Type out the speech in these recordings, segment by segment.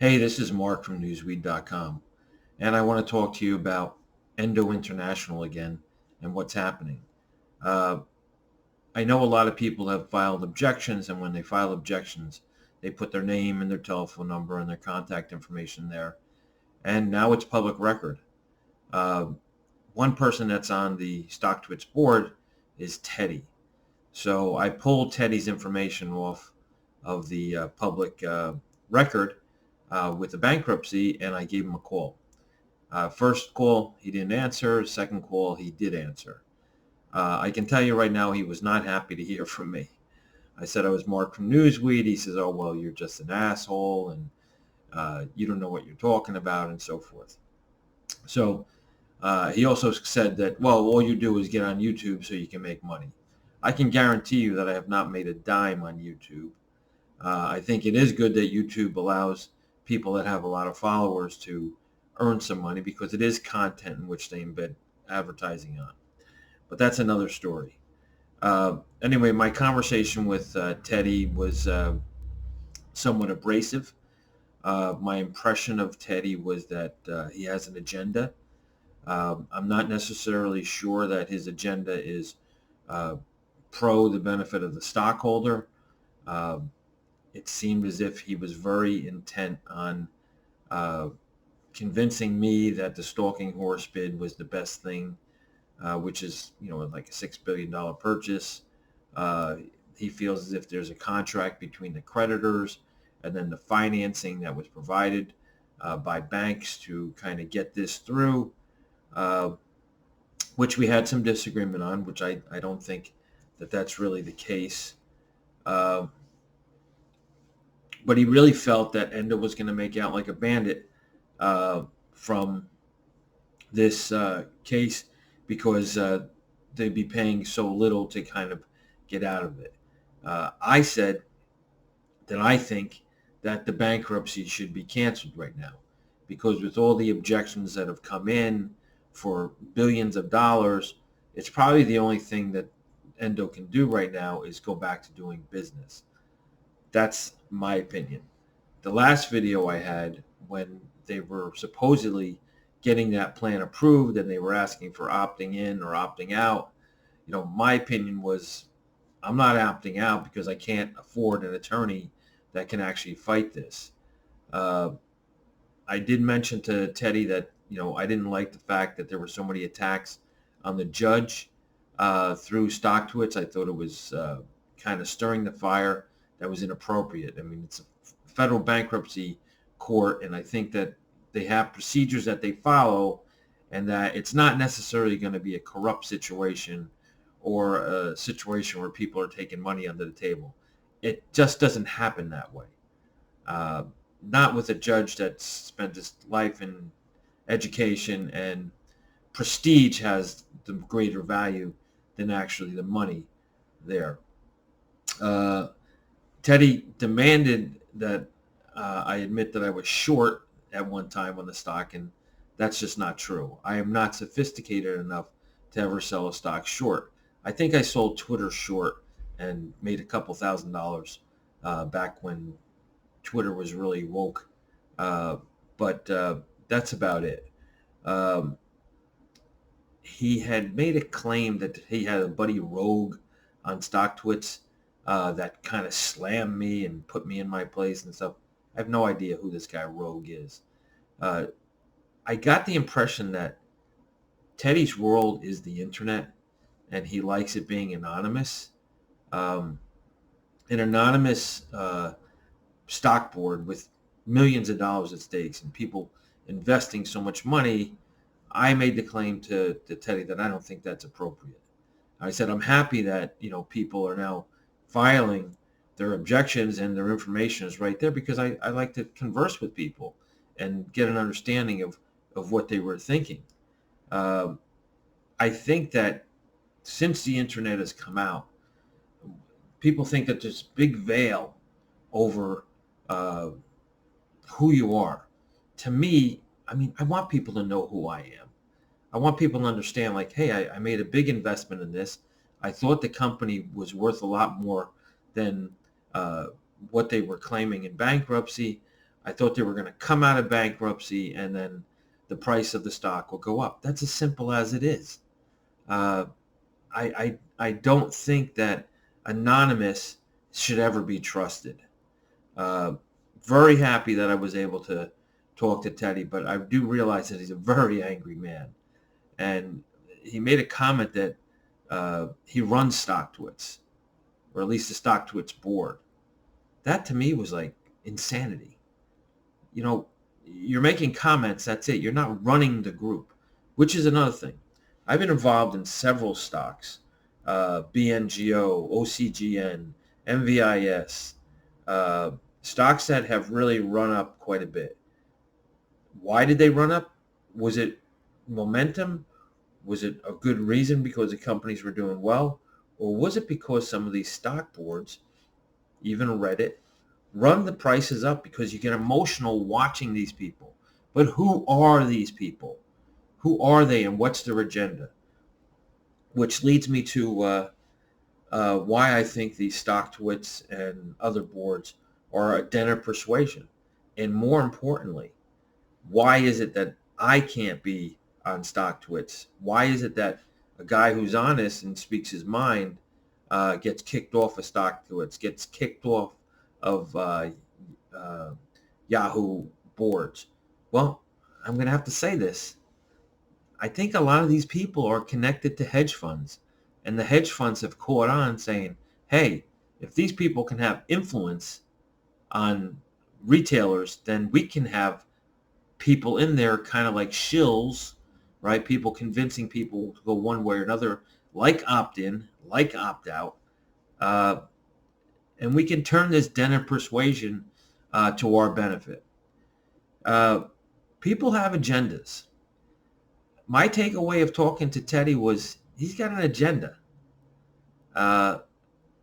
Hey, this is Mark from Newsweed.com, and I want to talk to you about Endo International again and what's happening. Uh, I know a lot of people have filed objections, and when they file objections, they put their name and their telephone number and their contact information there, and now it's public record. Uh, One person that's on the Stocktwits board is Teddy. So I pulled Teddy's information off of the public record with the bankruptcy, and I gave him a call. First call, he didn't answer. Second call, he did answer. I can tell you right now, he was not happy to hear from me. I said I was Mark from Newsweed. He says, oh, well, you're just an asshole, and you don't know what you're talking about, and so forth. So he also said that, well, all you do is get on YouTube so you can make money. I can guarantee you that I have not made a dime on YouTube. I think it is good that YouTube allows people that have a lot of followers to earn some money because it is content in which they embed advertising on. But that's another story. Anyway, my conversation with Teddy was somewhat abrasive. My impression of Teddy was that he has an agenda. I'm not necessarily sure that his agenda is pro the benefit of the stockholder. Um, it seemed as if he was very intent on uh, convincing me that the stalking horse bid was the best thing, which is, like a $6 billion purchase. Uh, he feels as if there's a contract between the creditors and then the financing that was provided by banks to kind of get this through, uh, which we had some disagreement on, which I don't think that that's really the case. Uh, but he really felt that Endo was going to make out like a bandit from this case because they'd be paying so little to kind of get out of it. I said that I think that the bankruptcy should be canceled right now because with all the objections that have come in for billions of dollars, it's probably the only thing that Endo can do right now is go back to doing business. That's my opinion. The last video I had when they were supposedly getting that plan approved and they were asking for opting in or opting out, my opinion was I'm not opting out because I can't afford an attorney that can actually fight this. Uh, I did mention to Teddy that, I didn't like the fact that there were so many attacks on the judge through Stocktwits. I thought it was kind of stirring the fire that was inappropriate. I mean, it's a federal bankruptcy court, and I think that they have procedures that they follow and that it's not necessarily going to be a corrupt situation or a situation where people are taking money under the table. It just doesn't happen that way. Uh, Not with a judge that spent his life in education, and prestige has the greater value than actually the money there. Uh, Teddy demanded that I admit that I was short at one time on the stock, and that's just not true. I am not sophisticated enough to ever sell a stock short. I think I sold Twitter short and made a couple $1,000s back when Twitter was really woke, uh, but that's about it. Um, he had made a claim that he had a buddy Rogue on Stocktwits that kind of slammed me and put me in my place and stuff. I have no idea who this guy Rogue is. Uh, I got the impression that Teddy's world is the internet, and he likes it being anonymous. Um, an anonymous stock board with millions of dollars at stakes and people investing so much money, I made the claim to Teddy that I don't think that's appropriate. I said I'm happy that people are now filing their objections and their information is right there because I like to converse with people and get an understanding of what they were thinking. Um, I think that since the internet has come out, people think that there's big veil over uh, who you are. To me, I mean, I want people to know who I am. I want people to understand, like, hey, I made a big investment in this. I thought the company was worth a lot more than what they were claiming in bankruptcy. I thought they were going to come out of bankruptcy and then the price of the stock will go up. That's as simple as it is. Uh, I don't think that Anonymous should ever be trusted. Uh, Very happy that I was able to talk to Teddy, but I do realize that he's a very angry man. And he made a comment that he runs Stocktwits, or at least the Stocktwits board. That to me was like insanity. You know, you're making comments, that's it. You're not running the group, which is another thing. I've been involved in several stocks, BNGO, OCGN, MVIS, uh, stocks that have really run up quite a bit. Why did they run up? Was it momentum? Was it a good reason because the companies were doing well? Or was it because some of these stock boards, even Reddit, run the prices up because you get emotional watching these people? But who are these people? Who are they and what's their agenda? Which leads me to why I think these Stocktwits and other boards are a den of persuasion. And more importantly, why is it that I can't be on Stocktwits? Why is it that a guy who's honest and speaks his mind gets kicked off of Stocktwits, gets kicked off of uh, Yahoo boards? Well, I'm going to have to say this. I think a lot of these people are connected to hedge funds, and the hedge funds have caught on saying, hey, if these people can have influence on retailers, then we can have people in there kind of like shills, right? People convincing people to go one way or another, like opt-in, like opt-out. Uh, and we can turn this den of persuasion to our benefit. People have agendas. My takeaway of talking to Teddy was he's got an agenda. Uh,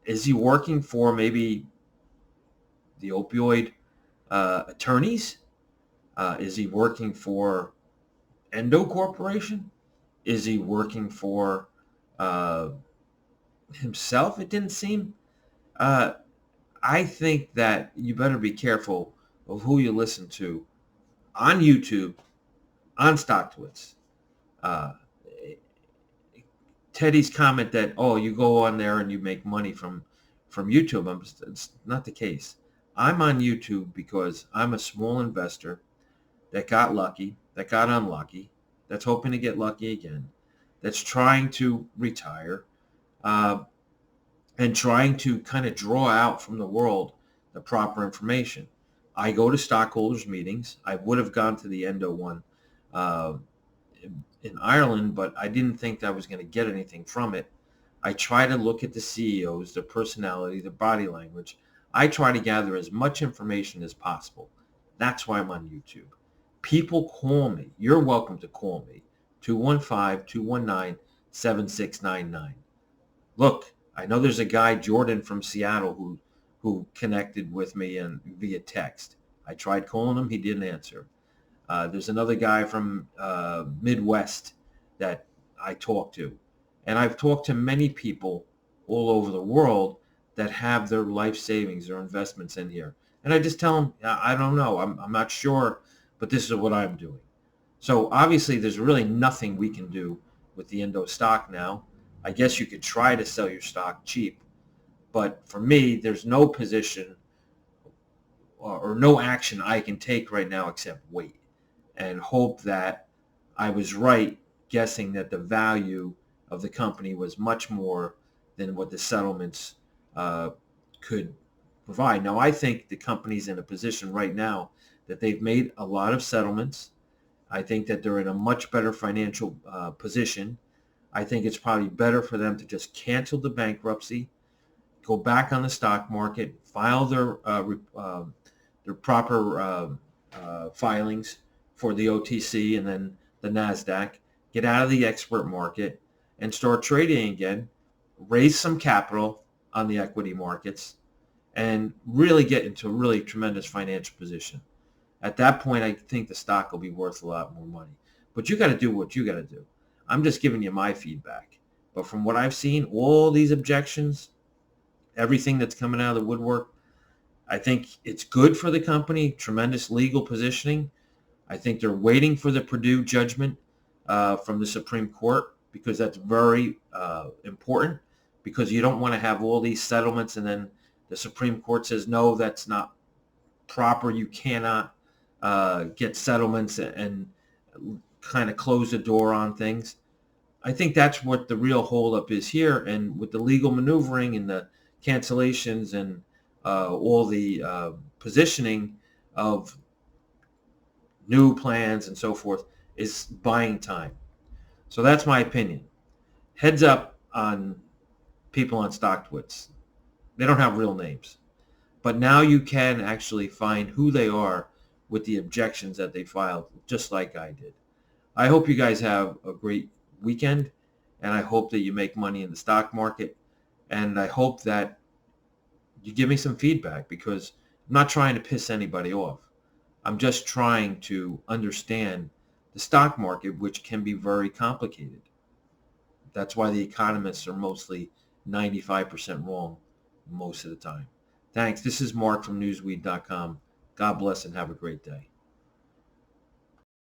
is he working for maybe the opioid attorneys? Is he working for Endo Corporation? Is he working for uh, himself? It didn't seem. Uh, I think that you better be careful of who you listen to on YouTube, on Stocktwits. Uh, Teddy's comment that, oh, you go on there and you make money from YouTube. It's not the case. I'm on YouTube because I'm a small investor that got lucky, that got unlucky, that's hoping to get lucky again, that's trying to retire, uh, and trying to kind of draw out from the world the proper information. I go to stockholders meetings. I would have gone to the Endo one uh, in Ireland, but I didn't think I was going to get anything from it. I try to look at the CEOs, their personality, their body language. I try to gather as much information as possible. That's why I'm on YouTube. People call me. You're welcome to call me. 215-219-7699. Look, I know there's a guy, Jordan from Seattle, who connected with me and via text. I tried calling him. He didn't answer. There's another guy from Midwest that I talked to. And I've talked to many people all over the world that have their life savings or investments in here. And I just tell them, I don't know. I'm not sure, but this is what I'm doing. So obviously there's really nothing we can do with the Endo stock now. I guess you could try to sell your stock cheap. But for me, there's no position or no action I can take right now except wait and hope that I was right guessing that the value of the company was much more than what the settlements could provide. Now, I think the company's in a position right now that they've made a lot of settlements. I think that they're in a much better financial position. I think it's probably better for them to just cancel the bankruptcy, go back on the stock market, file their proper filings for the OTC and then the NASDAQ, get out of the expert market and start trading again, raise some capital on the equity markets, and really get into a really tremendous financial position. At that point, I think the stock will be worth a lot more money. But you got to do what you got to do. I'm just giving you my feedback. But from what I've seen, all these objections, everything that's coming out of the woodwork, I think it's good for the company, tremendous legal positioning. I think they're waiting for the Purdue judgment from the Supreme Court, because that's very important, because you don't want to have all these settlements and then the Supreme Court says, no, that's not proper. You cannot get settlements and kind of close the door on things. I think that's what the real holdup is here. And with the legal maneuvering and the cancellations and all the positioning of new plans and so forth, is buying time. So that's my opinion. Heads up on people on Stocktwits. They don't have real names. But now you can actually find who they are with the objections that they filed, just like I did. I hope you guys have a great weekend, and I hope that you make money in the stock market, and I hope that you give me some feedback, because I'm not trying to piss anybody off. I'm just trying to understand the stock market, which can be very complicated. That's why the economists are mostly 95% wrong most of the time. Thanks. This is Mark from newsweed.com. God bless and have a great day.